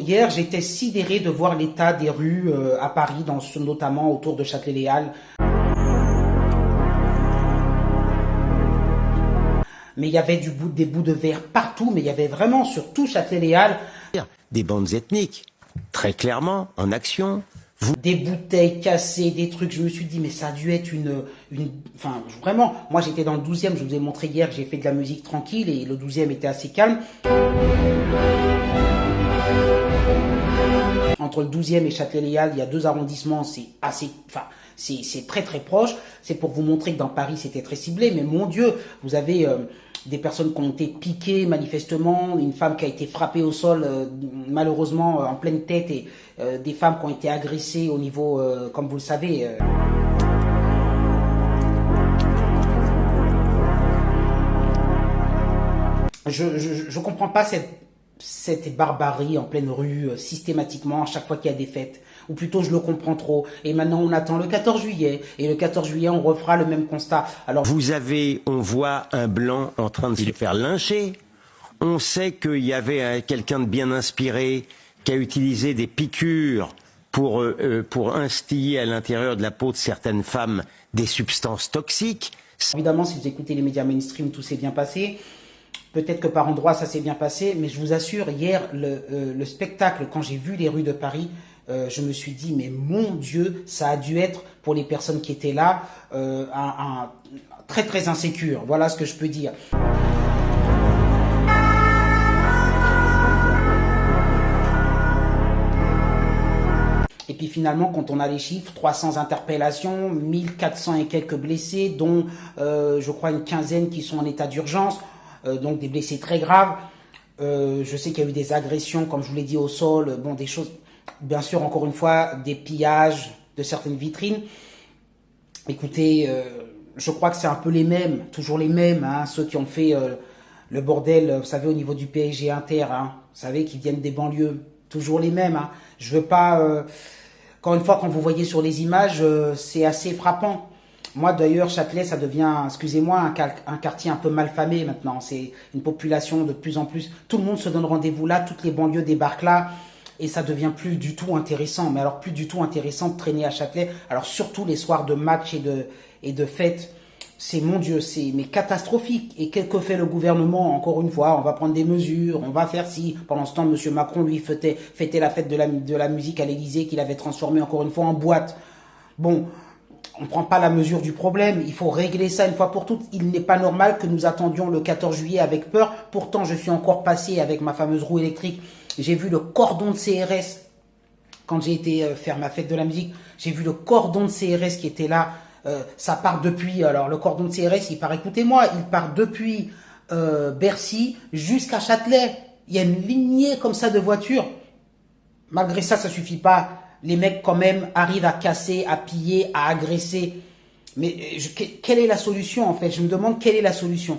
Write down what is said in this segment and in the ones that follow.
hier, j'étais sidéré de voir l'état des rues à Paris, notamment autour de Châtelet-Les Halles. Mais il y avait des bouts de verre partout, mais il y avait vraiment sur tout Châtelet-Les Halles. Des bandes ethniques, très clairement, en action. Des bouteilles cassées, des trucs, je me suis dit, mais ça a dû être enfin, vraiment, moi j'étais dans le 12e, je vous ai montré hier, j'ai fait de la musique tranquille et le 12e était assez calme. Entre le 12e et Châtelet-Les Halles, il y a 2 arrondissements, c'est très très proche. C'est pour vous montrer que dans Paris c'était très ciblé, mais mon Dieu, vous avez des personnes qui ont été piquées manifestement, une femme qui a été frappée au sol malheureusement en pleine tête et des femmes qui ont été agressées au niveau, comme vous le savez. Je comprends pas cette barbarie en pleine rue systématiquement à chaque fois qu'il y a des fêtes. Ou plutôt je le comprends trop. Et maintenant on attend le 14 juillet. Et le 14 juillet on refera le même constat. Alors on voit un blanc en train de se faire lyncher. On sait qu'il y avait quelqu'un de bien inspiré qui a utilisé des piqûres pour instiller à l'intérieur de la peau de certaines femmes des substances toxiques. Évidemment, si vous écoutez les médias mainstream, tout s'est bien passé. Peut-être que par endroits ça s'est bien passé, mais je vous assure, hier, le spectacle, quand j'ai vu les rues de Paris, je me suis dit, mais mon Dieu, ça a dû être, pour les personnes qui étaient là, très très insécure. Voilà ce que je peux dire. Et puis finalement, quand on a les chiffres, 300 interpellations, 1400 et quelques blessés, dont je crois une quinzaine qui sont en état d'urgence, donc des blessés très graves. Je sais qu'il y a eu des agressions, comme je vous l'ai dit, au sol, bon, des choses, bien sûr, encore une fois, des pillages de certaines vitrines. Écoutez, je crois que c'est un peu les mêmes, toujours les mêmes, hein, ceux qui ont fait le bordel, vous savez, au niveau du PSG Inter, hein, vous savez, qui viennent des banlieues, toujours les mêmes. Hein. Je veux pas... Encore une fois, quand vous voyez sur les images, c'est assez frappant. Moi, d'ailleurs, Châtelet, ça devient, excusez-moi, un quartier un peu malfamé maintenant. C'est une population de plus en plus... Tout le monde se donne rendez-vous là, toutes les banlieues débarquent là, et ça devient plus du tout intéressant. Mais alors, plus du tout intéressant de traîner à Châtelet. Alors, surtout les soirs de match et de fêtes. C'est, mon Dieu, c'est mais catastrophique. Et qu'est-ce que fait le gouvernement? Encore une fois, on va prendre des mesures, on va faire ci. Pendant ce temps, M. Macron, lui, fêtait la fête de la musique à l'Élysée qu'il avait transformée encore une fois en boîte. Bon, on ne prend pas la mesure du problème. Il faut régler ça une fois pour toutes. Il n'est pas normal que nous attendions le 14 juillet avec peur. Pourtant, je suis encore passé avec ma fameuse roue électrique. J'ai vu le cordon de CRS quand j'ai été faire ma fête de la musique. J'ai vu le cordon de CRS qui était là. Ça part depuis, alors le cordon de CRS, il part, écoutez-moi, il part depuis Bercy jusqu'à Châtelet. Il y a une lignée comme ça de voitures. Malgré ça, ça suffit pas. Les mecs quand même arrivent à casser, à piller, à agresser. Mais quelle est la solution en fait? Je me demande quelle est la solution.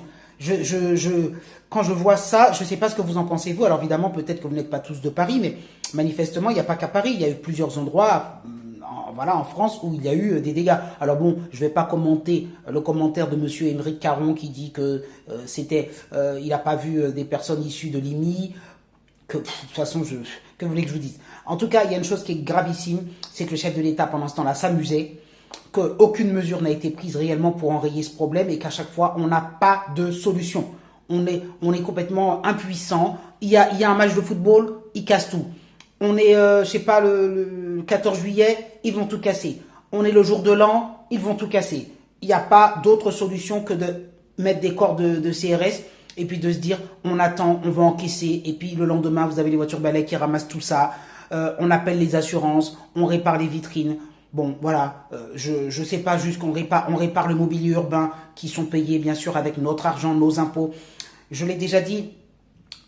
Quand je vois ça, je ne sais pas ce que vous en pensez vous. Alors évidemment, peut-être que vous n'êtes pas tous de Paris, mais manifestement, il n'y a pas qu'à Paris. Il y a eu plusieurs endroits... Voilà, en France où il y a eu des dégâts. Alors bon, je vais pas commenter le commentaire de monsieur Émeric Caron qui dit que il n'a pas vu des personnes issues de l'IMI, que de toute façon, que vous voulez que je vous dise. En tout cas, il y a une chose qui est gravissime, c'est que le chef de l'État pendant ce temps-là s'amusait, qu'aucune mesure n'a été prise réellement pour enrayer ce problème et qu'à chaque fois, on n'a pas de solution. On est complètement impuissant. Il y a un match de football, il casse tout. On est, je sais pas, le 14 juillet, ils vont tout casser. On est le jour de l'an, ils vont tout casser. Il n'y a pas d'autre solution que de mettre des corps de CRS et puis de se dire, on attend, on va encaisser. Et puis le lendemain, vous avez les voitures balais qui ramassent tout ça. On appelle les assurances, on répare les vitrines. Bon, voilà, je sais pas juste on répare le mobilier urbain qui sont payés, bien sûr, avec notre argent, nos impôts. Je l'ai déjà dit,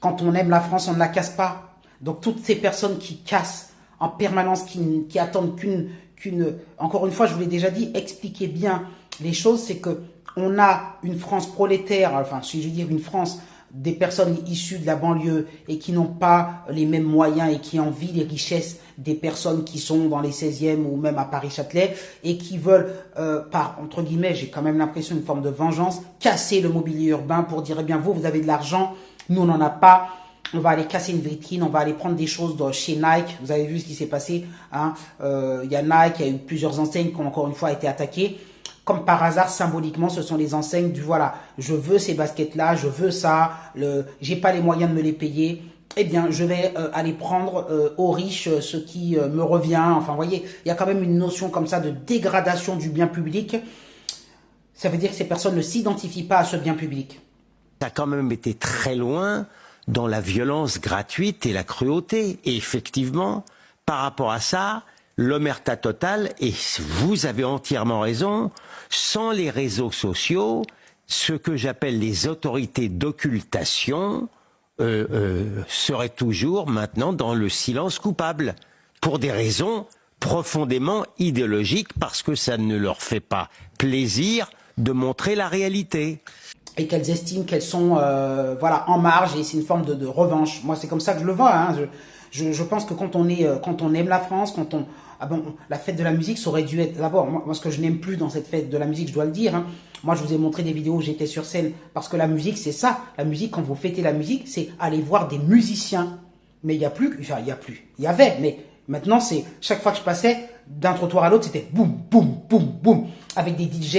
quand on aime la France, on ne la casse pas. Donc toutes ces personnes qui cassent en permanence, qui attendent encore une fois, je vous l'ai déjà dit, expliquez bien les choses, c'est que on a une France prolétaire, enfin si je veux dire une France, des personnes issues de la banlieue et qui n'ont pas les mêmes moyens et qui envient les richesses des personnes qui sont dans les 16e ou même à Paris-Châtelet et qui veulent, par, entre guillemets, j'ai quand même l'impression une forme de vengeance, casser le mobilier urbain pour dire, eh bien vous avez de l'argent, nous on n'en a pas. on va aller casser une vitrine, on va aller prendre des choses chez Nike. Vous avez vu ce qui s'est passé, hein. Il y a Nike, il y a eu plusieurs enseignes qui ont encore une fois été attaquées. Comme par hasard, symboliquement, ce sont les enseignes du voilà, je veux ces baskets-là, je veux ça, j'ai pas les moyens de me les payer. Eh bien, je vais aller prendre aux riches ce qui me revient. Enfin, vous voyez, il y a quand même une notion comme ça de dégradation du bien public. Ça veut dire que ces personnes ne s'identifient pas à ce bien public. Ça a quand même été très loin dans la violence gratuite et la cruauté. Et effectivement, par rapport à ça, l'omerta totale, et vous avez entièrement raison, sans les réseaux sociaux, ce que j'appelle les autorités d'occultation seraient toujours maintenant dans le silence coupable, pour des raisons profondément idéologiques, parce que ça ne leur fait pas plaisir de montrer la réalité. Et qu'elles estiment qu'elles sont voilà, en marge, et c'est une forme de revanche. Moi, c'est comme ça que je le vois, hein. Je pense que quand on aime la France, la fête de la musique, ça aurait dû être d'abord, moi ce que je n'aime plus dans cette fête de la musique, je dois le dire, hein. Moi je vous ai montré des vidéos où j'étais sur scène, parce que la musique c'est ça, la musique, quand vous fêtez la musique, c'est aller voir des musiciens. Mais il y y avait, mais maintenant c'est, chaque fois que je passais d'un trottoir à l'autre, c'était boum, boum, boum, boum, avec des DJ,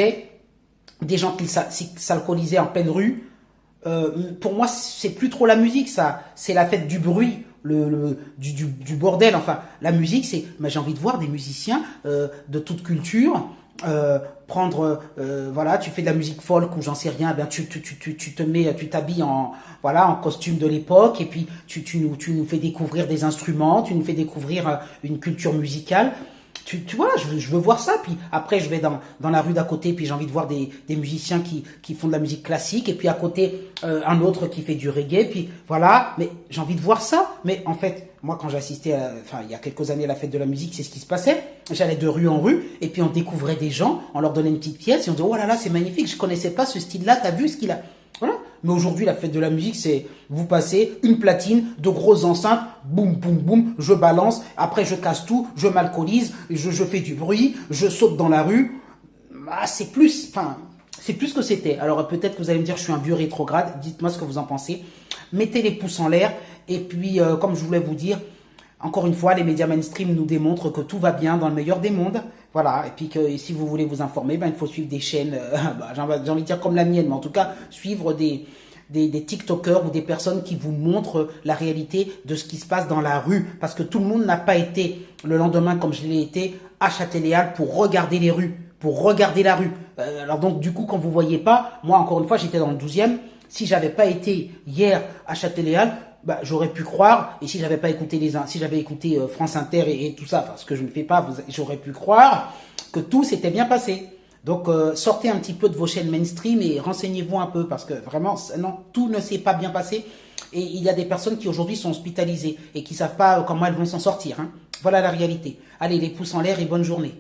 des gens qui s'alcoolisaient en pleine rue. Pour moi, c'est plus trop la musique, ça. C'est la fête du bruit, du bordel. Enfin, la musique, c'est. J'ai envie de voir des musiciens de toute culture voilà, tu fais de la musique folk ou j'en sais rien. Ben tu t'habilles en costume de l'époque et puis tu nous fais découvrir des instruments, tu nous fais découvrir une culture musicale. Tu vois, je veux voir ça. Puis après, je vais dans la rue d'à côté, puis j'ai envie de voir des musiciens qui font de la musique classique. Et puis à côté, un autre qui fait du reggae. Puis voilà, mais j'ai envie de voir ça. Mais en fait, moi, quand j'assistais, il y a quelques années à la fête de la musique, c'est ce qui se passait. J'allais de rue en rue, et puis on découvrait des gens, on leur donnait une petite pièce, et on disait, oh là là, c'est magnifique, je connaissais pas ce style-là, t'as vu ce qu'il a. Voilà. Mais aujourd'hui, la fête de la musique, c'est vous passez une platine, de grosses enceintes, boum, boum, boum, je balance, après je casse tout, je m'alcoolise, je fais du bruit, je saute dans la rue. Ah, c'est plus ce que c'était. Alors peut-être que vous allez me dire, je suis un vieux rétrograde, dites-moi ce que vous en pensez. Mettez les pouces en l'air, et puis, comme je voulais vous dire, encore une fois, les médias mainstream nous démontrent que tout va bien dans le meilleur des mondes. Voilà, et puis que si vous voulez vous informer, il faut suivre des chaînes, j'ai envie de dire comme la mienne, mais en tout cas, suivre des TikTokers ou des personnes qui vous montrent la réalité de ce qui se passe dans la rue. Parce que tout le monde n'a pas été, le lendemain, comme je l'ai été, à Châtelet-Les pour regarder les rues, pour regarder la rue. Alors donc, du coup, quand vous voyez pas, moi, encore une fois, j'étais dans le 12e. Si j'avais pas été hier à Châtelet-Les, j'aurais pu croire, et si j'avais pas écouté si j'avais écouté France Inter et tout ça, enfin ce que je ne fais pas, j'aurais pu croire que tout s'était bien passé. Donc sortez un petit peu de vos chaînes mainstream et renseignez-vous un peu, parce que vraiment, non, tout ne s'est pas bien passé. Et il y a des personnes qui aujourd'hui sont hospitalisées et qui savent pas comment elles vont s'en sortir, hein. Voilà la réalité. Allez, les pouces en l'air et bonne journée.